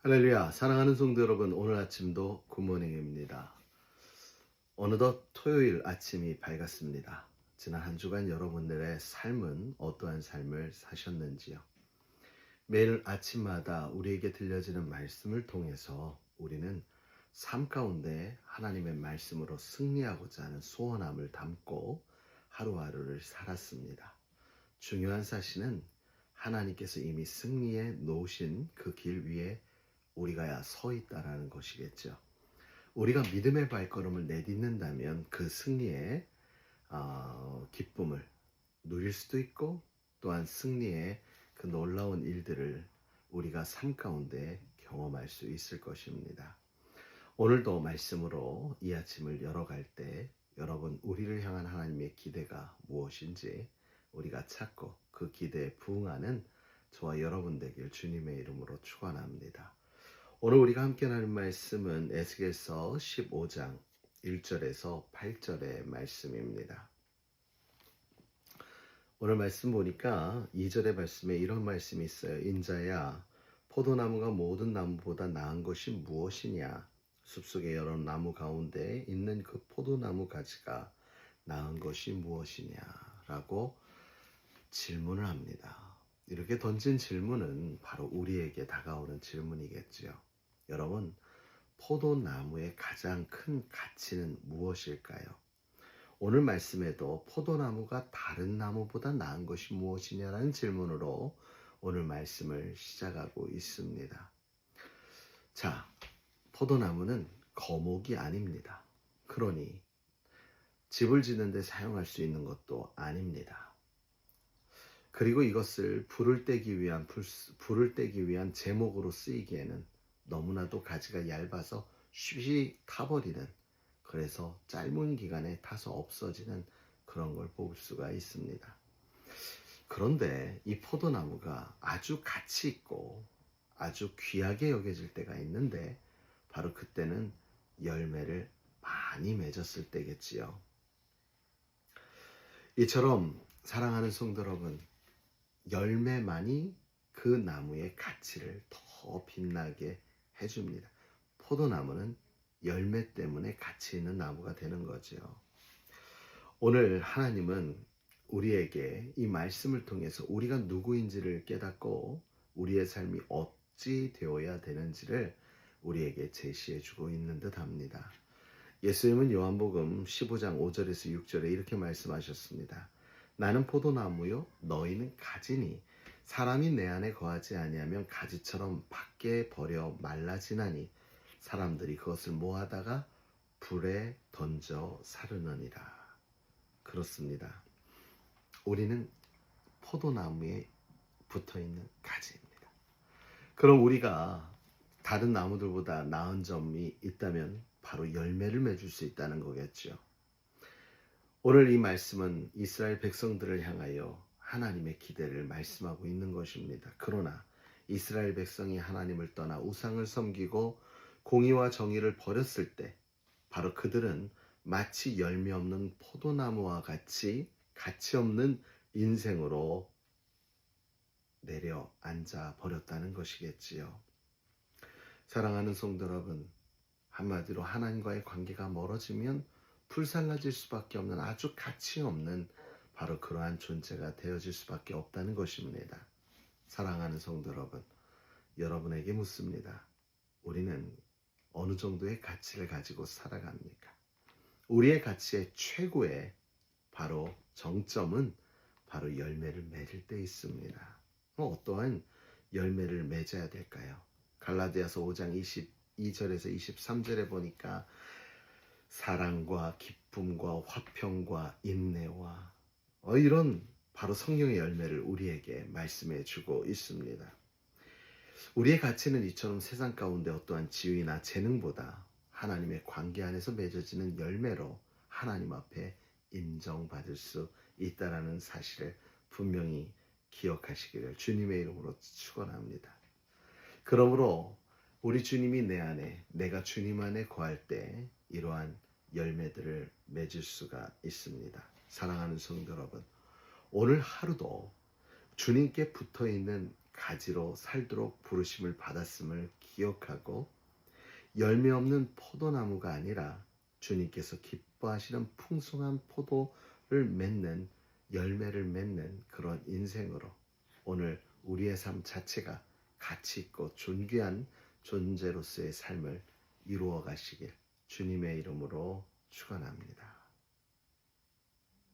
할렐루야, 사랑하는 성도 여러분, 오늘 아침도 굿모닝입니다. 어느덧 토요일 아침이 밝았습니다. 지난 한 주간 여러분들의 삶은 어떠한 삶을 사셨는지요? 매일 아침마다 우리에게 들려지는 말씀을 통해서 우리는 삶 가운데 하나님의 말씀으로 승리하고자 하는 소원함을 담고 하루하루를 살았습니다. 중요한 사실은 하나님께서 이미 승리해 놓으신 그 길 위에 우리가 서 있다라는 것이겠죠. 우리가 믿음의 발걸음을 내딛는다면 그 승리의 기쁨을 누릴 수도 있고, 또한 승리의 그 놀라운 일들을 우리가 삶 가운데 경험할 수 있을 것입니다. 오늘도 말씀으로 이 아침을 열어갈 때 여러분, 우리를 향한 하나님의 기대가 무엇인지 우리가 찾고 그 기대에 부응하는 저와 여러분 되길 주님의 이름으로 축원합니다. 오늘 우리가 함께 나눌 말씀은 에스겔서 15장 1절에서 8절의 말씀입니다. 오늘 말씀 보니까 2절의 말씀에 이런 말씀이 있어요. 인자야, 포도나무가 모든 나무보다 나은 것이 무엇이냐? 숲속의 여러 나무 가운데 있는 그 포도나무 가지가 나은 것이 무엇이냐? 라고 질문을 합니다. 이렇게 던진 질문은 바로 우리에게 다가오는 질문이겠지요. 여러분, 포도나무의 가장 큰 가치는 무엇일까요? 오늘 말씀에도 포도나무가 다른 나무보다 나은 것이 무엇이냐라는 질문으로 오늘 말씀을 시작하고 있습니다. 자, 포도나무는 거목이 아닙니다. 그러니 집을 짓는 데 사용할 수 있는 것도 아닙니다. 그리고 이것을 불을 떼기 위한 제목으로 쓰이기에는 너무나도 가지가 얇아서 쉽이 타버리는, 그래서 짧은 기간에 타서 없어지는 그런 걸 볼 수가 있습니다. 그런데 이 포도나무가 아주 가치 있고 아주 귀하게 여겨질 때가 있는데, 바로 그때는 열매를 많이 맺었을 때겠지요. 이처럼 사랑하는 성도 여러분, 열매만이 그 나무의 가치를 더 빛나게 해줍니다. 포도나무는 열매 때문에 가치 있는 나무가 되는 거죠. 오늘 하나님은 우리에게 이 말씀을 통해서 우리가 누구인지를 깨닫고 우리의 삶이 어찌 되어야 되는지를 우리에게 제시해 주고 있는 듯 합니다. 예수님은 요한복음 15장 5절에서 6절에 이렇게 말씀하셨습니다. 나는 포도나무요, 너희는 가지니 사람이 내 안에 거하지 아니하면 가지처럼 밖에 버려 말라지나니 사람들이 그것을 모아다가 불에 던져 사르느니라. 그렇습니다. 우리는 포도나무에 붙어있는 가지입니다. 그럼 우리가 다른 나무들보다 나은 점이 있다면 바로 열매를 맺을 수 있다는 거겠죠. 오늘 이 말씀은 이스라엘 백성들을 향하여 하나님의 기대를 말씀하고 있는 것입니다. 그러나 이스라엘 백성이 하나님을 떠나 우상을 섬기고 공의와 정의를 버렸을 때 바로 그들은 마치 열매 없는 포도나무와 같이 가치 없는 인생으로 내려앉아 버렸다는 것이겠지요. 사랑하는 성도 여러분, 한마디로 하나님과의 관계가 멀어지면 불살라질 수밖에 없는 아주 가치 없는 바로 그러한 존재가 되어질 수밖에 없다는 것입니다. 사랑하는 성도 여러분, 여러분에게 묻습니다. 우리는 어느 정도의 가치를 가지고 살아갑니까? 우리의 가치의 최고의 바로 정점은 바로 열매를 맺을 때 있습니다. 어떠한 열매를 맺어야 될까요? 갈라디아서 5장 22절에서 23절에 보니까 사랑과 기쁨과 화평과 인내와 이런 바로 성령의 열매를 우리에게 말씀해 주고 있습니다. 우리의 가치는 이처럼 세상 가운데 어떠한 지위나 재능보다 하나님의 관계 안에서 맺어지는 열매로 하나님 앞에 인정받을 수 있다는 사실을 분명히 기억하시기를 주님의 이름으로 축원합니다. 그러므로 우리 주님이 내 안에, 내가 주님 안에 거할 때 이러한 열매들을 맺을 수가 있습니다. 사랑하는 성도 여러분, 오늘 하루도 주님께 붙어있는 가지로 살도록 부르심을 받았음을 기억하고 열매 없는 포도나무가 아니라 주님께서 기뻐하시는 풍성한 포도를 맺는 열매를 맺는 그런 인생으로 오늘 우리의 삶 자체가 가치 있고 존귀한 존재로서의 삶을 이루어 가시길 주님의 이름으로 축원합니다.